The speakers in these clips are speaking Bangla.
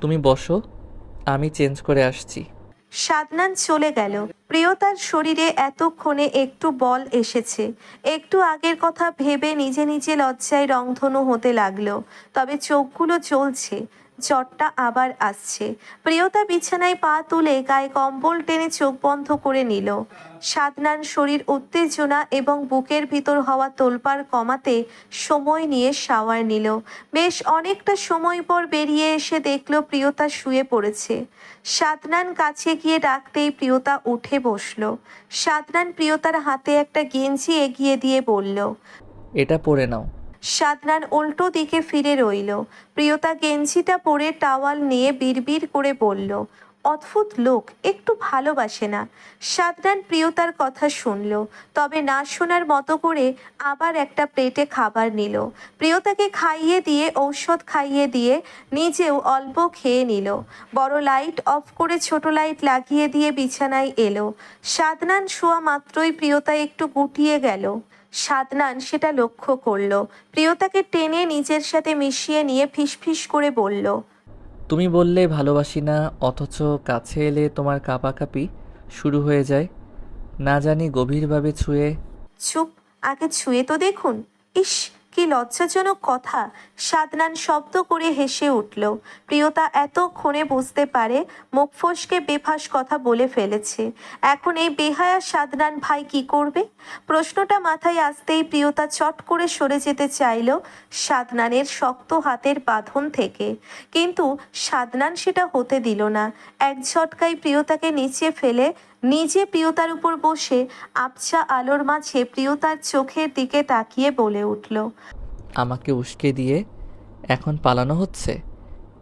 তুমি বসো, আমি চেঞ্জ করে আসছি। সাদনান চলে গেল। প্রিয়তার শরীরে এতক্ষণে একটু বল এসেছে। একটু আগের কথা ভেবে নিজে নিজে লজ্জায় রংধনু হতে লাগলো। তবে চোখগুলো জ্বলছে। জ্বরটা আবার আসছে। প্রিয়তা বিছানায় পা তুলে গায়ে কম্বল টেনে চোখ বন্ধ করে নিল। সাদনান শরীর উত্তেজনা এবং বুকের ভিতর হওয়া তোলপাড় কমাতে সময় নিয়ে শাওয়ার নিল। বেশ অনেকটা সময় পর বেরিয়ে এসে দেখলো প্রিয়তা শুয়ে পড়েছে। সাদনান কাছে গিয়ে ডাকতেই প্রিয়তা উঠে বসলো। সাদনান প্রিয়তার হাতে একটা গেঞ্জি এগিয়ে দিয়ে বলল। এটা পরে নাও। সাদনান উল্টো দিকে ফিরে রইল। প্রিয়তা গেঞ্জিটা পরে টাওয়াল নিয়ে বিড়বিড় করে বলল, অদ্ভুত লোক, একটু ভালোবাসে না। সাদনান প্রিয়তার কথা শুনল, তবে না শোনার মতো করে আবার একটা প্লেটে খাবার নিল। প্রিয়তাকে খাইয়ে দিয়ে ঔষধ খাইয়ে দিয়ে নিজেও অল্প খেয়ে নিল। বড় লাইট অফ করে ছোট লাইট লাগিয়ে দিয়ে বিছানায় এলো। সাদনান শোয়া মাত্রই প্রিয়তা একটু গুটিয়ে গেল। সাদনান সেটা লক্ষ্য করল। প্রিয়তাকে টেনে নিজের সাথে মিশিয়ে নিয়ে ফিসফিস করে বলল, তুমি বললে ভালোবাসি না, অথচ কাছে এলে তোমার কাঁপাকাঁপি শুরু হয়ে যায়। না জানি গভীরভাবে ছুঁয়ে। চুপ, আগে ছুঁয়ে তো দেখুন। ইস, কি লজ্জাজনক কথা। সাদনান শব্দ করে হেসে উঠল। প্রিয়তা এতক্ষণে বুঝতে পারে মুখ ফসকে বেফাঁস কথা বলে ফেলেছে। এখন এই বেহায়া সাদনান ভাই কি করবে? প্রশ্নটা মাথায় আসতেই প্রিয়তা চট করে সরে যেতে চাইল সাদনানের শক্ত হাতের বাঁধন থেকে। কিন্তু সাদনান সেটা হতে দিল না। এক ঝটকায় প্রিয়তাকে নিচে ফেলে নিজে প্রিয়তার উপর বসে আবছা আলোর মাঝে প্রিয়তার চোখের দিকে তাকিয়ে বলে উঠল, আমাকে উস্কে দিয়ে এখন পালানো হচ্ছে,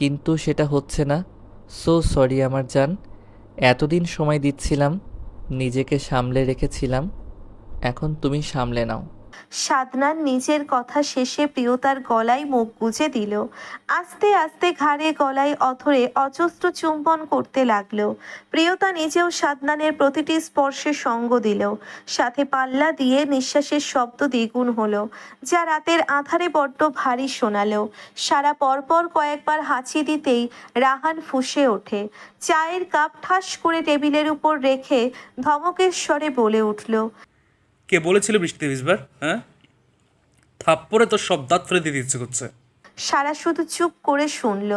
কিন্তু সেটা হচ্ছে না। সো সরি আমার জান। এতদিন সময় দিচ্ছিলাম, নিজেকে সামলে রেখেছিলাম, এখন তুমি সামলে নাও। সাদনান নিজের কথা শেষে প্রিয়তার গলায় মুখ গুজে দিল। আস্তে আস্তে ঘাড়ে গলায় অথরে অজস্র চুম্বন করতে লাগলো। প্রিয়তা নিজেও সাদনানের প্রতিটি স্পর্শে সঙ্গ দিল। সাথে পাল্লা দিয়ে নিঃশ্বাসের শব্দ দ্বিগুণ হলো, যা রাতের আঁধারে বড্ড ভারী শোনালো। সারা পরপর কয়েকবার হাঁচি দিতেই রাহান ফুঁসে ওঠে। চায়ের কাপ ঠাস করে টেবিলের উপর রেখে ধমকের স্বরে বলে উঠল, কে বলেছিল বৃষ্টিতে ভিজবার? হ্যাঁ, থাপ্পড়ে তোর সব দাঁত ফেলে দিতে ইচ্ছে করছে। সারা শুধু চুপ করে শুনল,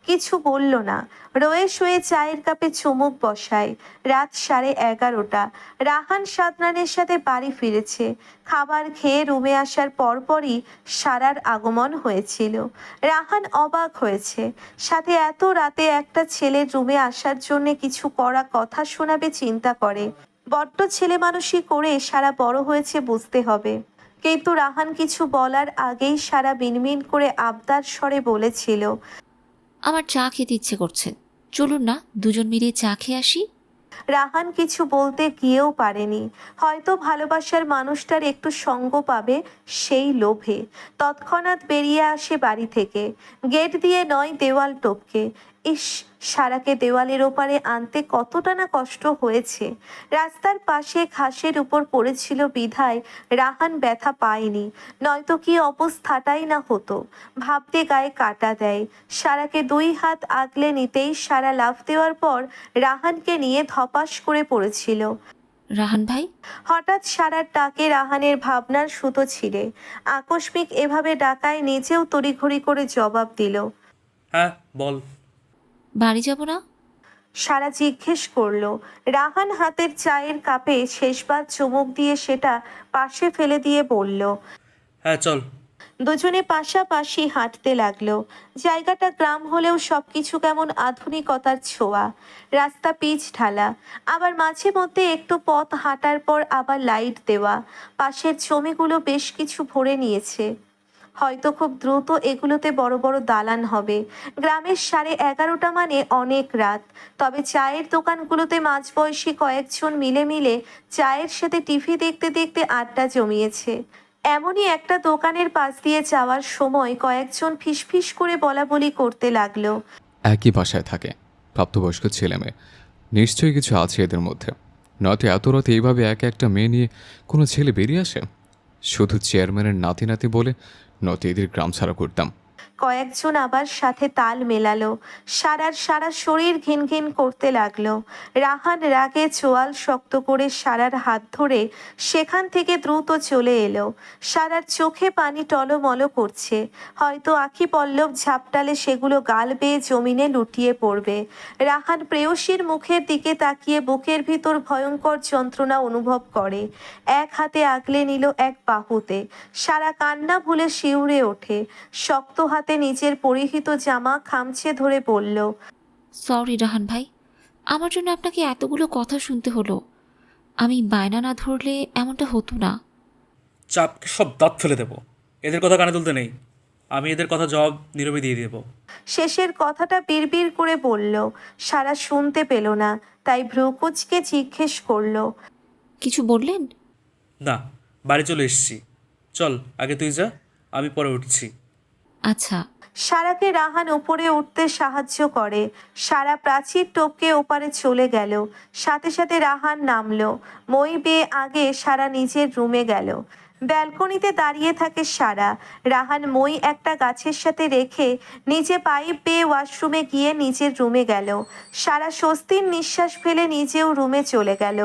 কিছু বলল না। রয়ে শুয়ে চায়ের কাপে চুমুক বসায়। রাত 11:30। রাহান সাদনানের সাথে বাড়ি ফিরেছে। খাবার খেয়ে রুমে আসার পরপরই সারার আগমন হয়েছিল। রাহান অবাক হয়েছে। সাথে এত রাতে একটা ছেলের রুমে আসার জন্য কিছু কড়া কথা শোনাবে চিন্তা করে। বড্ড ছেলে মানুষই করে সারা বড় হয়েছে বুঝতে হবে। কিন্তু রাহান কিছু বলার আগেই সারা মিনমিন করে আবদার স্বরে বলেছিল, আমার চা খেতে ইচ্ছে করছে, চলুন না দুজন মিলে চা খেয়ে আসি। রাহান কিছু বলতে গিয়েও পারেনি। হয়তো ভালোবাসার মানুষটার একটু সঙ্গ পাবে সেই লোভে তৎক্ষণাৎ বেরিয়ে আসে বাড়ি থেকে। গেট দিয়ে নয়, দেওয়াল টপকে। ইস, সারাকে দেওয়ালের ওপারে আনতে কতটা না কষ্ট হয়েছে। রাস্তার পাশে ঘাসের উপর পড়েছিল বিধায় রাহান ব্যথা পায়নি, নয়তো কি অবস্থাটাই না হতো। ভাবতে গায়ে কাটা দেয়। সারাকে দুই হাত আগলে নিতেই সারা লাফ দেওয়ার পর রাহানকে নিয়ে ধপাস করে পড়েছিল। রাহান ভাই। হঠাৎ সারার ডাকে রাহানের ভাবনার সুতো ছিঁড়ে। আকস্মিক এভাবে ডাকায় নিজেও তড়িঘড়ি করে জবাব দিল। হ্যাঁ, বল। বাড়ি যাব না? সারা জিজ্ঞেস করলো। রাহান হাতের চায়ের কাপে শেষবার চুমুক দিয়ে সেটা পাশে ফেলে দিয়ে বলল, হ্যাঁ, চল। দুজনে পাশাপাশি হাঁটতে লাগলো। জায়গাটা গ্রাম হলেও সবকিছু কেমন আধুনিকতার ছোঁয়া। রাস্তা পিচ ঢালা, আবার মাঝে মধ্যে একটু পথ হাঁটার পর আবার লাইট দেওয়া। পাশের জমিগুলো বেশ কিছু ভরে নিয়েছে। হয়তো খুব দ্রুত এগুলোতে বড় বড় দালান হবে। গ্রামের 11:30 মানে অনেক রাত। তবে চায়ের দোকানগুলোতে মাঝবয়সী কয়েকজন মিলে মিলে চায়ের সাথে টিভি দেখতে দেখতে আড্ডা জমিয়েছে। এমনই একটা দোকানের পাশ দিয়ে যাওয়ার সময় কয়েকজন ফিসফিস করে বলাবলি করতে লাগলো। একই বাসায় থাকে, প্রাপ্তবয়স্ক ছেলেমেয়ে, নিশ্চয়ই কিছু আছে এদের মধ্যে। নয়তো এত রাতে এইভাবে এক একটা মেয়ে নিয়ে কোনো ছেলে বেরিয়ে আসে? শুধু চেয়ারম্যানের নাতি নাতি বলে নয়তো এদের গ্রাম ছাড়া করতাম। কয়েকজন আবার সাথে তাল মেলালো। সারা শরীর ঘিন ঘিন করতে লাগলো। রাহান রাগে চোয়াল শক্ত করে সারার হাত ধরে সেখান থেকে দ্রুত চলে এলো। সারার চোখে পানি টলমল করছে, হয়তো আখি পল্লব ঝাপটালে সেগুলো গাল বেয়ে জমিনে লুটিয়ে পড়বে। রাহান প্রেয়সীর মুখের দিকে তাকিয়ে বুকের ভিতর ভয়ঙ্কর যন্ত্রণা অনুভব করে। এক হাতে আগলে নিল এক বাহুতে। সারা কান্না ভুলে শিউরে ওঠে। শক্ত হাতে নিজের পরিহিত জামা খামচে ধরে বলল, সরি রাহান ভাই, আমার জন্য আপনাকে এতগুলো কথা শুনতে হলো। আমি বায়না না ধরলে এমনটা হতো না। চাপকে সব দাঁত ফেলে দেবো। এদের কথা কানে তুলতে নেই। আমি এদের কথা জবাব নীরবে দিয়ে দেবো। শেষের কথাটা বিড়বিড় করে বলল। সারা শুনতে পেল না, তাই ভ্রুকুচকে জিজ্ঞেস করলো, কিছু বললেন? না, বাড়ি চলে এসেছি। চল আগে তুই যা, আমি পরে উঠছি। আচ্ছা। সারাকে রাহান উপরে উঠতে সাহায্য করে। সারা প্রাচীর টপকে ওপারে চলে গেল। সাথে সাথে রাহান নামলো। মই বেয়ে আগে সারা নিজের রুমে গেল। ব্যালকনিতে দাঁড়িয়ে থাকে সারা। রাহান মই একটা গাছের সাথে রেখে নিচে পাইপ বেয়ে ওয়াশরুমে গিয়ে নিজের রুমে গেল। সারা স্বস্তির নিঃশ্বাস ফেলে নিজেও রুমে চলে গেল।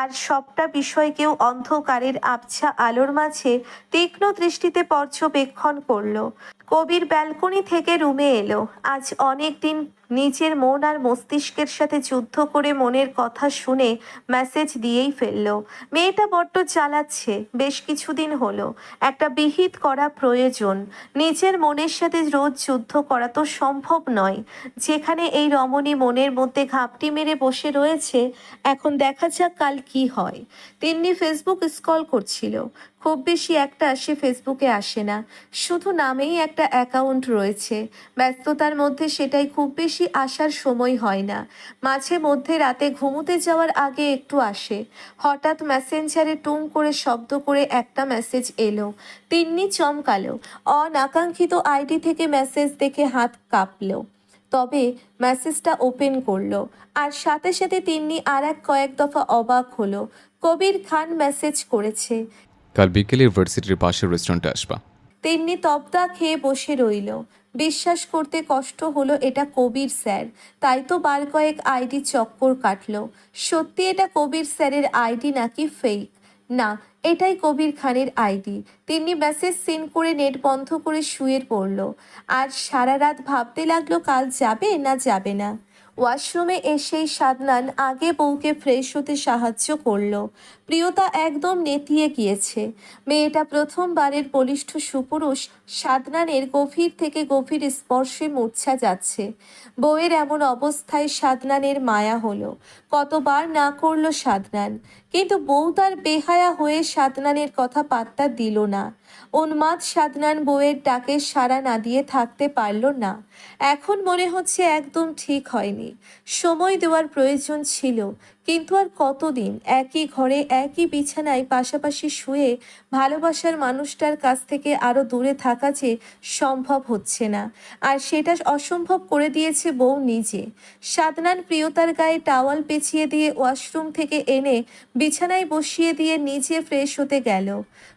আর সবটা বিষয়কেও অন্ধকারের আবছা আলোর মাঝে তীক্ষ্ণ দৃষ্টিতে পর্যবেক্ষণ করলো। কবির ব্যালকনি থেকে রুমে এলো। আজ অনেক দিন নিজের মন আর মস্তিষ্কের সাথে যুদ্ধ করে মনের কথা শুনে মেসেজ দিয়েই ফেললো। মেয়েটা বড্ড চালাচ্ছে, বেশ কিছুদিন হলো। একটা বিহিত করা প্রয়োজন। নিজের মনের সাথে রোজ যুদ্ধ করা তো সম্ভব নয়। যেখানে এই রমণী মনের মধ্যে ঘাপটি মেরে বসে রয়েছে, এখন দেখা যাক কাল কি হয়। তিন্নি ফেসবুক স্ক্রল করছিল। খুব বেশি একটা সে ফেসবুকে আসে না, শুধু নামেই একটা অ্যাকাউন্ট রয়েছে। ব্যস্ততার মধ্যে সেটাই খুব বেশি আসার সময় হয় না। মাঝে মধ্যে রাতে ঘুমোতে যাওয়ার আগে একটু আসে। হঠাৎ মেসেঞ্জারে টুং করে শব্দ করে একটা মেসেজ এলো। তিন্নি চমকালো। অনাকাঙ্ক্ষিত আইডি থেকে মেসেজ দেখে হাত কাঁপলো। তবে মেসেজটা ওপেন করলো। আর সাথে সাথে তিন্নি আর এক কয়েক দফা অবাক হলো। কবির খান মেসেজ করেছে, কাল বিকেলে ইউনিভার্সিটির পাশের রেস্টুরেন্টে আসবা। তিন্নি তবদা খেয়ে বসে রইল। বিশ্বাস করতে কষ্ট হলো এটা কবির স্যার। তাই তো বার কয়েক আইডি চক্কর কাটলো। সত্যি এটা কবির স্যারের আইডি নাকি ফেক? না, এটাই কবির খানের আইডি। তিন্নি মেসেজ সিন করে নেট বন্ধ করে শুয়ে পড়ল। আর সারা রাত ভাবতে লাগলো কাল যাবে না যাবে না। ওয়াশরুমে এসেই সাদনান আগে বউকে ফ্রেশ হতে সাহায্য করলো। প্রিয়তা একদম নেতিয়ে গিয়েছে। মেয়েটা প্রথমবারের বলিষ্ঠ সুপুরুষ সাদনানের গভীর থেকে গভীর স্পর্শে মূর্ছা যাচ্ছে। বউয়ের এমন অবস্থায় সাদনানের মায়া হলো। কতবার না করলো সাদনান, কিন্তু বউ তার বেহায়া হয়ে সাদনানের কথা পাত্তা দিল না। উন্মাদ সাদনান বউয়ের ডাকে সাড়া না দিয়ে থাকতে পারল না। এখন মনে হচ্ছে একদম ঠিক হয়নি। সময় দেওয়ার প্রয়োজন ছিল, কিন্তু আর কতদিন একই ঘরে একই বিছানায় পাশাপাশি শুয়ে ভালোবাসার মানুষটার কাছ থেকে আরো দূরে থাকা যে সম্ভব হচ্ছে না। আর সেটা অসম্ভব করে দিয়েছে বউ নিজে। সাদনান প্রিয়তার গায়ে টাওয়াল পেঁচিয়ে দিয়ে ওয়াশরুম থেকে এনে বিছানায় বসিয়ে দিয়ে নিজে ফ্রেশ হতে গেল।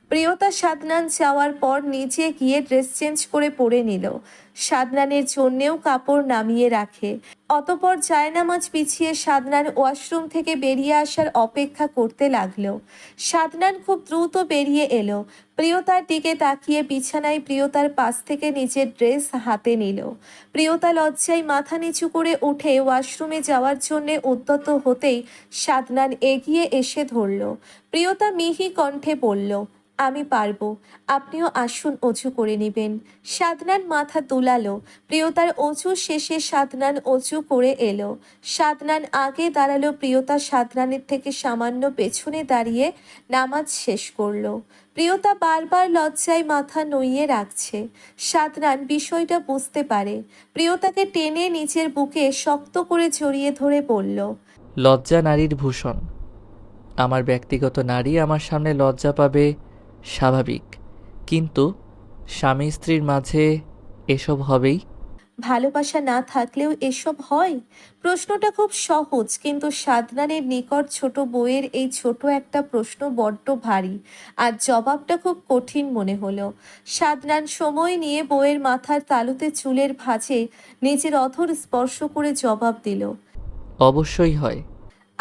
প্রিয়তা সাদনান যাওয়ার পর নিজে গিয়ে ড্রেস চেঞ্জ করে পরে নিল। সাদনানের জন্যেও কাপড় নামিয়ে রাখে। অতপর জায়নামাজ পিছিয়ে সাদনান ওয়াশরুম থেকে বেরিয়ে আসার অপেক্ষা করতে লাগলো। সাদনান খুব দ্রুত বেরিয়ে এলো। প্রিয়তার দিকে তাকিয়ে বিছানায় প্রিয়তার পাশ থেকে নিজের ড্রেস হাতে নিল। প্রিয়তা লজ্জায় মাথা নিচু করে উঠে ওয়াশরুমে যাওয়ার জন্যে উদ্যত হতেই সাদনান এগিয়ে এসে ধরল। প্রিয়তা মিহি কণ্ঠে বলল, আমি পারবো, আপনিও আসুন, অজু করে নেবেন। সাদনান মাথা দুলালো। প্রিয়তার অজু শেষে সাদনান অজু করে এলো। সাদনান আগে দাঁড়ালো, প্রিয়তা সাদনানের থেকে সামান্য পেছনে দাঁড়িয়ে নামাজ শেষ করলো। প্রিয়তা বারবার লজ্জায় মাথা নইয়ে রাখছে। সাদনান বিষয়টা বুঝতে পারে। প্রিয়তাকে টেনে নিজের বুকে শক্ত করে জড়িয়ে ধরে বলল, লজ্জা নারীর ভূষণ। আমার ব্যক্তিগত নারী আমার সামনে লজ্জা পাবে স্বাভাবিক, কিন্তু স্বামী স্ত্রীর মাঝে এসব হবেই। ভালোবাসা না থাকলেও এসব হয়? প্রশ্নটা খুব সহজ, কিন্তু সাদনানের নিকট ছোট বউয়ের এই ছোট একটা প্রশ্ন বড্ড ভারী, আর জবাবটা খুব কঠিন মনে হলো। সাদনান সময় নিয়ে বউয়ের মাথার তালুতে চুলের ভাঁজে নিজের অধর স্পর্শ করে জবাব দিল, অবশ্যই হয়।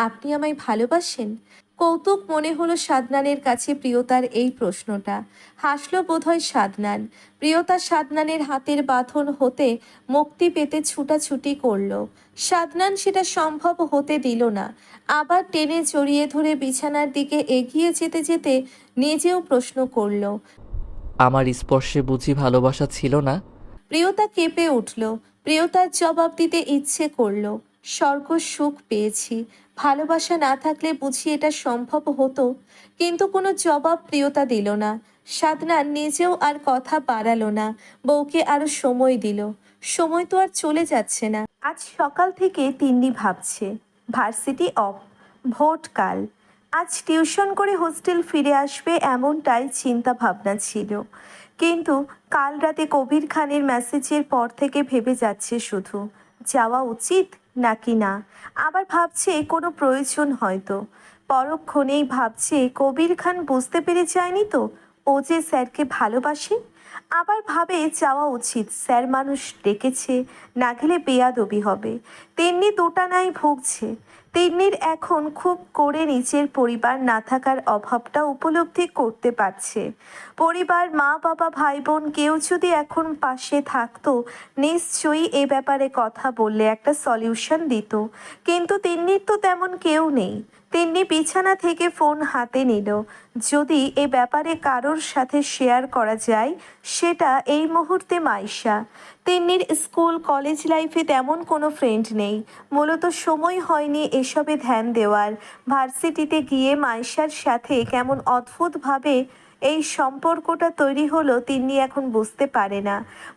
আপনি আমায় ভালোবাসেন? কৌতুক মনে হলো সাদনানের কাছে প্রিয়তার এই প্রশ্নটা। হাসল বোধহয় সাদনান। প্রিয়তা সাদনানের হাতের বাঁধন হতে মুক্তি পেতে ছুটাছুটি করলো। সাদনান সেটা সম্ভব হতে দিল না। আবার টেনে জড়িয়ে ধরে বিছানার দিকে এগিয়ে যেতে যেতে নিজেও প্রশ্ন করলো, আমার স্পর্শে বুঝি ভালোবাসা ছিল না? প্রিয়তা কেঁপে উঠল। প্রিয়তার জবাব দিতে ইচ্ছে করল, স্বর্গ সুখ পেয়েছি, ভালোবাসা না থাকলে বুঝি এটা সম্ভব হতো। কিন্তু কোনো জবাব প্রিয়তা দিল না। সাদনান নিজেও আর কথা বাড়ালো না, বউকে আরো সময় দিল। সময় তো আর চলে যাচ্ছে না। আজ সকাল থেকে তিন্নি ভাবছে, ভার্সিটি অফ, ভোট কাল, আজ টিউশন করে হোস্টেল ফিরে আসবে এমনটাই চিন্তা ভাবনা ছিল। কিন্তু কাল রাতে কবির খানের মেসেজের পর থেকে ভেবে যাচ্ছে শুধু, যাওয়া উচিত নাকি না। আবার ভাবছে কোনো প্রয়োজন হয়তো। পরক্ষণেই ভাবছে কবির খান বুঝতে পেরে যায়নি তো ও যে স্যারকে ভালোবাসে। আবার ভাবে যাওয়া উচিত, স্যার মানুষ ডেকেছে, না গেলে বেয়াদবি হবে। তেমনি দোটানায় ভুগছে। তিন্নির এখন খুব করে নিজের পরিবার না থাকার অভাবটা উপলব্ধি করতে পারছে। পরিবার, মা বাবা, ভাই বোন কেউ যদি এখন পাশে থাকতো নিশ্চয়ই এ ব্যাপারে কথা বললে একটা সলিউশন দিত। কিন্তু তিন্নির তো তেমন কেউ নেই। তিন্নি বিছানা থেকে ফোন হাতে নিল। যদি এ ব্যাপারে কারোর সাথে শেয়ার করা যায় সেটা এই মুহূর্তে মাইশা। তিন্নির স্কুল কলেজ লাইফে তেমন কোনো ফ্রেন্ড নেই। মূলত সময় হয়নি এসবে ধ্যান দেওয়ার। ভার্সিটিতে গিয়ে মাইশার সাথে কেমন অদ্ভুতভাবে এই সম্পর্কটা তৈরি হলো তিন্নি এখন বুঝতে পারে না।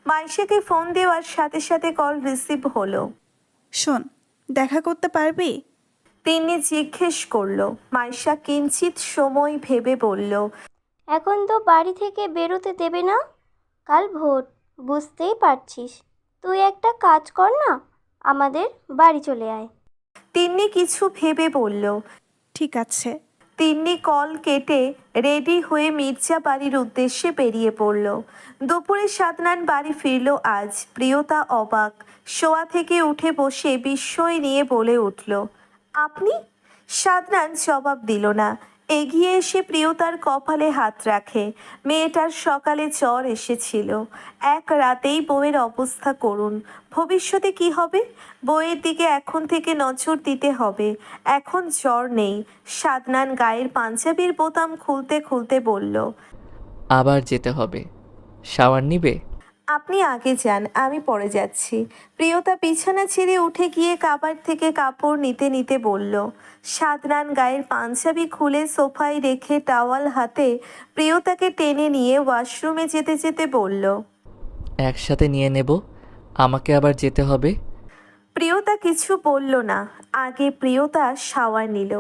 মাইশাকে ফোন দেওয়ার সাথে সাথে কল রিসিভ হলো। শোন, দেখা করতে পারবি? তিন্নি জিজ্ঞেস করলো। মাইশা কিঞ্চিত সময় ভেবে বলল, এখন তো বাড়ি থেকে বেরোতে দেবে না, কাল ভোট, বুঝতেই পারছিস। তুই একটা কাজ কর না, আমাদের বাড়ি চলে আয়। তিন্নি কিছু ভেবে বলল। ঠিক আছে। তিন্নি কল কেটে রেডি হয়ে মির্জা বাড়ির উদ্দেশ্যে বেরিয়ে পড়ল। দুপুরে সাদনান বাড়ি ফিরল আজ। প্রিয়তা অবাক। শোয়া থেকে উঠে বসে বিস্ময় নিয়ে বলে উঠল, আপনি? সাদনান জবাব দিল না। এগিয়ে এসে প্রিয়তার কপালে হাত রাখে। মেয়েটার সকালে জ্বর এসেছিল। এক রাতেই বউয়ের অবস্থা করুণ। ভবিষ্যতে কি হবে? বউয়ের দিকে এখন থেকে নজর দিতে হবে। এখন জ্বর নেই। সাদনান গায়ের পাঞ্জাবির বোতাম খুলতে খুলতে বলল, আবার যেতে হবে। শাওয়ার নিবে? আপনি আগে যান, আমি পরে যাচ্ছি। প্রিয়তা বিছানা ছেড়ে উঠে গিয়ে কাবার থেকে কাপড় নিতে নিতে বলল। সাদনান গায়ের পাঞ্জাবি খুলে সোফায় রেখে টাওয়াল হাতে প্রিয়তাকে টেনে নিয়ে ওয়াশরুমে যেতে যেতে বলল, একসাথে নিয়ে নেব, আমাকে আবার যেতে হবে। প্রিয়তা কিছু বলল না। আগে প্রিয়তা শাওয়ার নিল।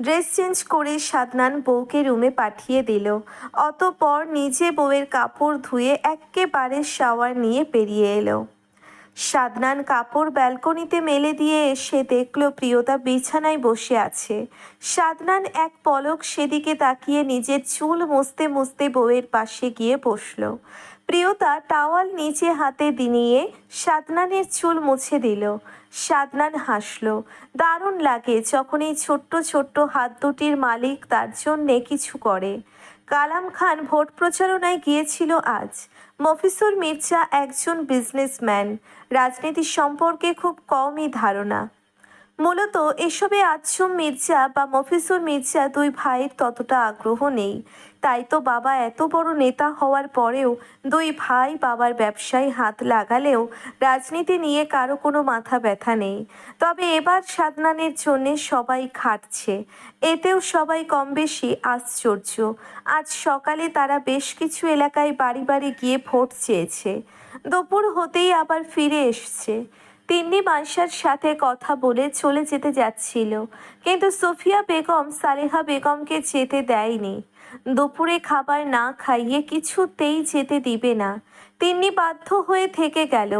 ড্রেস চেঞ্জ করে সাদনান বউকে রুমে পাঠিয়ে দিল। অতঃপর নিজে বউয়ের কাপড় ধুয়ে এক্কেবারে শাওয়ার নিয়ে বেরিয়ে এলো। সাদনান কাপড় ব্যালকনিতে মেলে দিয়ে এসে দেখল প্রিয়তা বিছানায় বসে আছে। সাদনান এক পলক সেদিকে তাকিয়ে নিজের চুল মুছতে মুছতে বউয়ের পাশে গিয়ে বসল। প্রিয়তা টাওয়াল নিচে হাতে নিয়ে সাদনানের চুল মুছে দিল। সাদনান হাসল। দারুণ লাগে যখন এই ছোট্ট ছোট্ট হাত দুটির মালিক তার জন্যে কিছু করে। কালাম খান ভোট প্রচারণায় গিয়েছিল আজ। মফিসুর মির্জা একজন বিজনেসম্যান। রাজনীতি সম্পর্কে খুব কমই ধারণা। মূলত এসবে আজম মির্জা বা মফিসুর মির্জা দুই ভাইয়ের ততটা আগ্রহ নেই। তাই তো বাবা এত বড় নেতা হওয়ার পরেও দুই ভাই বাবার ব্যবসায় হাত লাগালেও রাজনীতি নিয়ে কারো কোনো মাথা ব্যথা নেই। তবে এবার সাদনানের জন্য সবাই খাটছে। এতেও সবাই কম বেশি আশ্চর্য। আজ সকালে তারা বেশ কিছু এলাকায় বাড়ি বাড়ি গিয়ে ভোট চেয়েছে। দুপুর হতেই আবার ফিরে এসছে। তিন্নি মাইশার সাথে কথা বলে চলে যেতে যাচ্ছিল, কিন্তু সুফিয়া বেগম সালেহা বেগমকে যেতে দেয়নি। দুপুরে খাবার না খাইয়ে কিছুতেই যেতে দিবে না। তিন্নি বাধ্য হয়ে থেকে গেল।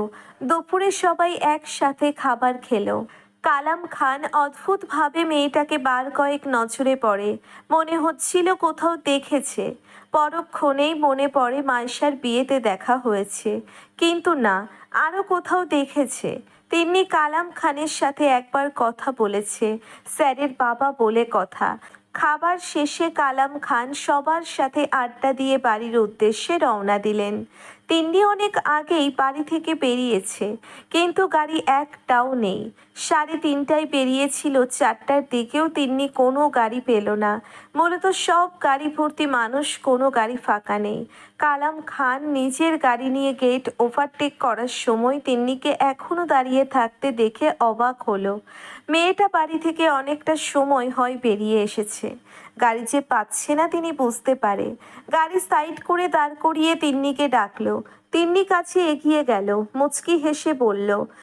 দুপুরে সবাই একসাথে খাবার খেলো। কালাম খান অদ্ভুতভাবে মেয়েটাকে বার কয়েক নজরে পড়ে, মনে হচ্ছিল কোথাও দেখেছে। পরক্ষণেই মনে পড়ে মাইশার বিয়েতে দেখা হয়েছে, কিন্তু না, আরও কোথাও দেখেছে। তিন্নি কালাম খানের সাথে একবার কথা বলেছে, স্যারের বাবা বলে কথা। খাবার শেষে কালাম খান সবার সাথে আড্ডা দিয়ে বাড়ির উদ্দেশ্যে রওনা দিলেন। তিন্নি অনেক আগেই বাড়ি থেকে বেরিয়েছে, কিন্তু গাড়ি একটাও নেই। 3:30টায় বেরিয়েছিল, 4টার দিকেও তিন্নি কোনো গাড়ি পেল না। মূলত সব গাড়ি ভর্তি মানুষ, কোনো গাড়ি ফাঁকা নেই। কালাম খান নিজের গাড়ি নিয়ে গেট ওভারটেক করার সময় তিন্নিকে এখনও দাঁড়িয়ে থাকতে দেখে অবাক হলো। মেয়েটা বাড়ি থেকে অনেকটা সময় হয় বেরিয়ে এসেছে, গাড়ি যে পাচ্ছে না তিনি বুঝতে পারে। গাড়ি সাইড করে দাঁড় করিয়ে তিন্নিকে ডাকলো। তিন্নি কাছে এগিয়ে গেল, মুচকি হেসে বলল,